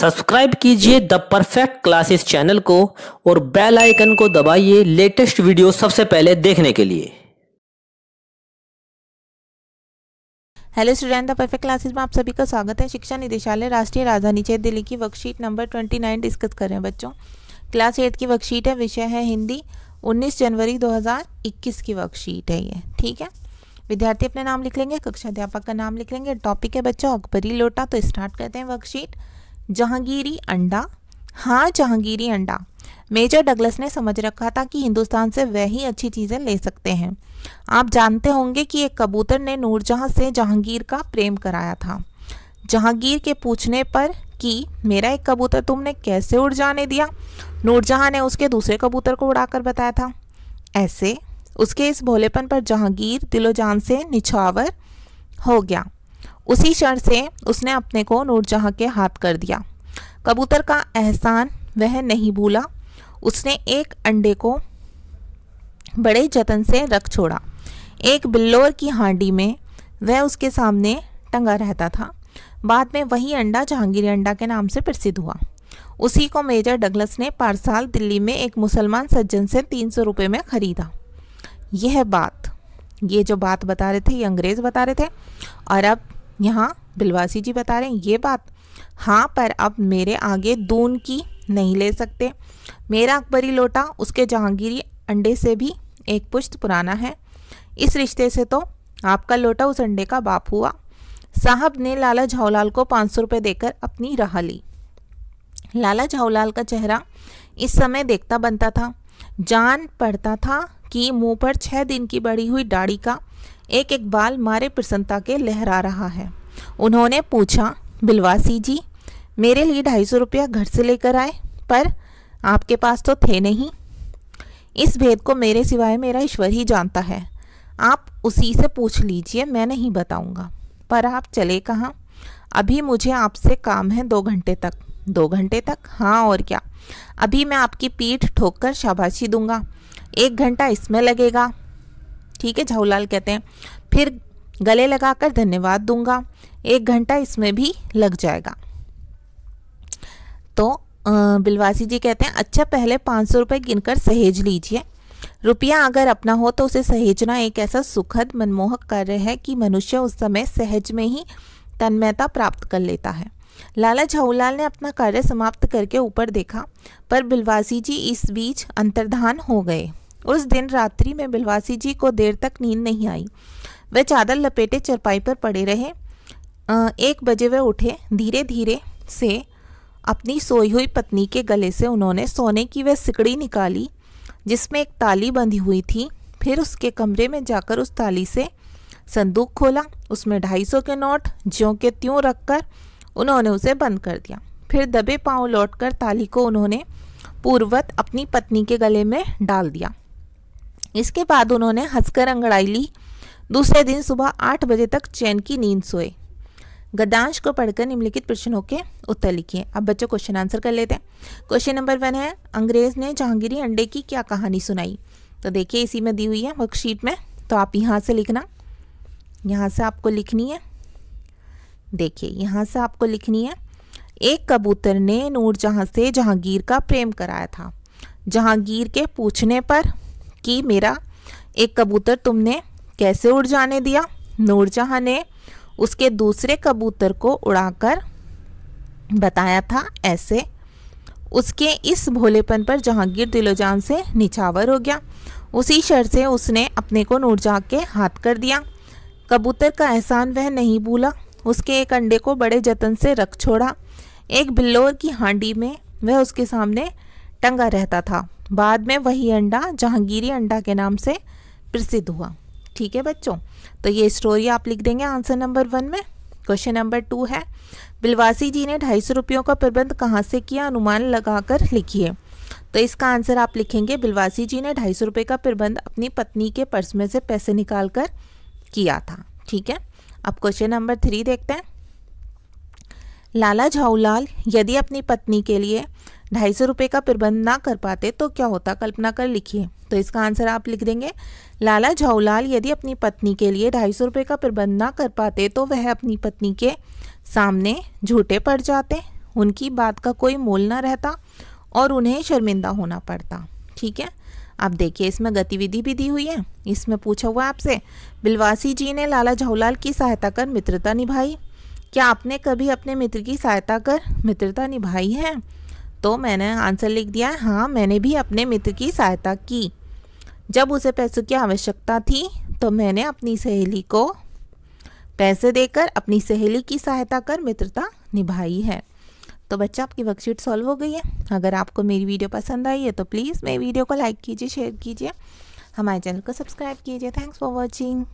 Subscribe कीजिए the perfect classes channel को और बेल आइकन को दबाइए लेटेस्ट वीडियो सबसे पहले देखने के लिए। Hello student, the perfect classes में आप सभी का स्वागत है। शिक्षा निदेशालय राष्ट्रीय राजधानी क्षेत्र दिल्ली की वर्कशीट नंबर 29 डिस्कस कर रहे हैं बच्चों। क्लास 8 की वर्कशीट है, विषय है हिंदी। 19 जनवरी 2021 की वर्कशीट है ये, ठीक है। विद्यार्थी अपने नाम लिख लेंगे, कक्षा अध्यापक का नाम लिख लेंगे। टॉपिक है बच्चों अकबरी लोटा। तो स्टार्ट करते हैं वर्कशीट। जहांगीरी अंडा। हाँ, जहांगीरी अंडा। मेजर डगलस ने समझ रखा था कि हिंदुस्तान से वह ही अच्छी चीज़ें ले सकते हैं। आप जानते होंगे कि एक कबूतर ने नूरजहां से जहांगीर का प्रेम कराया था। जहांगीर के पूछने पर कि मेरा एक कबूतर तुमने कैसे उड़ जाने दिया, नूरजहां ने उसके दूसरे कबूतर को उड़ाकर बताया था। ऐसे उसके इस भोलेपन पर जहांगीर दिलो जान से निछावर हो गया। उसी क्षण से उसने अपने को नूरजहां के हाथ कर दिया। कबूतर का एहसान वह नहीं भूला। उसने एक अंडे को बड़े जतन से रख छोड़ा। एक बिल्लोर की हांडी में वह उसके सामने टंगा रहता था। बाद में वही अंडा जहांगीरी अंडा के नाम से प्रसिद्ध हुआ। उसी को मेजर डगलस ने पारसाल दिल्ली में एक मुसलमान सज्जन से 300 रुपये में खरीदा। ये जो बात बता रहे थे ये अंग्रेज़ बता रहे थे, और अब यहाँ बिलवासी जी बता रहे हैं ये बात। हाँ, पर अब मेरे आगे दून की नहीं ले सकते। मेरा अकबरी लोटा उसके जहांगीरी अंडे से भी एक पुश्त पुराना है। इस रिश्ते से तो आपका लोटा उस अंडे का बाप हुआ। साहब ने लाला झाऊलाल को 500 रुपये देकर अपनी राह ली। लाला झाऊलाल का चेहरा इस समय देखता बनता था। जान पड़ता था कि मुंह पर 6 दिन की बढ़ी हुई दाढ़ी का एक एक बाल मारे प्रसन्नता के लहरा रहा है। उन्होंने पूछा, बिलवासी जी मेरे लिए 250 रुपया घर से लेकर आए, पर आपके पास तो थे नहीं। इस भेद को मेरे सिवाय मेरा ईश्वर ही जानता है। आप उसी से पूछ लीजिए, मैं नहीं बताऊंगा। पर आप चले कहाँ? अभी मुझे आपसे काम है 2 घंटे तक। 2 घंटे तक? हाँ और क्या। अभी मैं आपकी पीठ ठोक कर शाबाशी दूंगा। 1 घंटा इसमें लगेगा। ठीक है, झाऊलाल कहते हैं। फिर गले लगाकर धन्यवाद दूंगा। 1 घंटा इसमें भी लग जाएगा। तो बिलवासी जी कहते हैं, अच्छा पहले 500 रुपये गिनकर सहेज लीजिए। रुपया अगर अपना हो तो उसे सहेजना एक ऐसा सुखद मनमोहक कार्य है कि मनुष्य उस समय सहज में ही तन्मयता प्राप्त कर लेता है। लाला झाऊलाल ने अपना कार्य समाप्त करके ऊपर देखा, पर बिलवासी जी इस बीच अंतर्धान हो गए। उस दिन रात्रि में बिलवासी जी को देर तक नींद नहीं आई। वे चादर लपेटे चरपाई पर पड़े रहे। 1 बजे वे उठे। धीरे धीरे से अपनी सोई हुई पत्नी के गले से उन्होंने सोने की वह सिकड़ी निकाली जिसमें एक ताली बंधी हुई थी। फिर उसके कमरे में जाकर उस ताली से संदूक खोला। उसमें 250 के नोट ज्यों के त्यों रखकर उन्होंने उसे बंद कर दिया। फिर दबे पांव लौटकर ताली को उन्होंने पूर्ववत अपनी पत्नी के गले में डाल दिया। इसके बाद उन्होंने हंसकर अंगड़ाई ली। दूसरे दिन सुबह 8 बजे तक चैन की नींद सोए। गद्यांश को पढ़कर निम्नलिखित प्रश्नों के उत्तर लिखिए। अब बच्चों क्वेश्चन आंसर कर लेते हैं। क्वेश्चन नंबर 1 है, अंग्रेज ने जहांगीरी अंडे की क्या कहानी सुनाई? तो देखिए इसी में दी हुई है वर्कशीट में, तो आप यहाँ से लिखना। यहाँ से आपको लिखनी है, देखिए यहाँ से आपको लिखनी है। एक कबूतर ने नूरजहां से जहांगीर का प्रेम कराया था। जहांगीर के पूछने पर कि मेरा एक कबूतर तुमने कैसे उड़ जाने दिया, नूरजहां ने उसके दूसरे कबूतर को उड़ाकर बताया था। ऐसे उसके इस भोलेपन पर जहांगीर दिलोजान से निछावर हो गया। उसी शर्त से उसने अपने को नूरजहां के हाथ कर दिया। कबूतर का एहसान वह नहीं भूला। उसके एक अंडे को बड़े जतन से रख छोड़ा। एक बिल्लोर की हांडी में वह उसके सामने टंगा रहता था। बाद में वही अंडा जहांगीरी अंडा के नाम से प्रसिद्ध हुआ। ठीक है बच्चों, तो ये स्टोरी आप लिख देंगे आंसर नंबर 1 में। क्वेश्चन नंबर 2 है, बिलवासी जी ने 250 रुपयों का प्रबंध कहाँ से किया, अनुमान लगाकर लिखिए। तो इसका आंसर आप लिखेंगे, बिलवासी जी ने 250 रुपये का प्रबंध अपनी पत्नी के पर्स में से पैसे निकाल कर किया था। ठीक है, अब क्वेश्चन नंबर 3 देखते हैं। लाला झाऊलाल यदि अपनी पत्नी के लिए 250 रुपये का प्रबंध ना कर पाते तो क्या होता, कल्पना कर लिखिए। तो इसका आंसर आप लिख देंगे, लाला झाऊलाल यदि अपनी पत्नी के लिए 250 रुपये का प्रबंध ना कर पाते तो वह अपनी पत्नी के सामने झूठे पड़ जाते। उनकी बात का कोई मोल ना रहता और उन्हें शर्मिंदा होना पड़ता। ठीक है, अब देखिए इसमें गतिविधि भी दी हुई है। इसमें पूछा हुआ आपसे, बिलवासी जी ने लाला जवाहरलाल की सहायता कर मित्रता निभाई। क्या आपने कभी अपने मित्र की सहायता कर मित्रता निभाई है? तो मैंने आंसर लिख दिया है, हाँ मैंने भी अपने मित्र की सहायता की। जब उसे पैसों की आवश्यकता थी तो मैंने अपनी सहेली को पैसे देकर अपनी सहेली की सहायता कर मित्रता निभाई है। तो बच्चा आपकी वर्कशीट सॉल्व हो गई है। अगर आपको मेरी वीडियो पसंद आई है तो प्लीज़ मेरी वीडियो को लाइक कीजिए, शेयर कीजिए, हमारे चैनल को सब्सक्राइब कीजिए। Thanks for watching.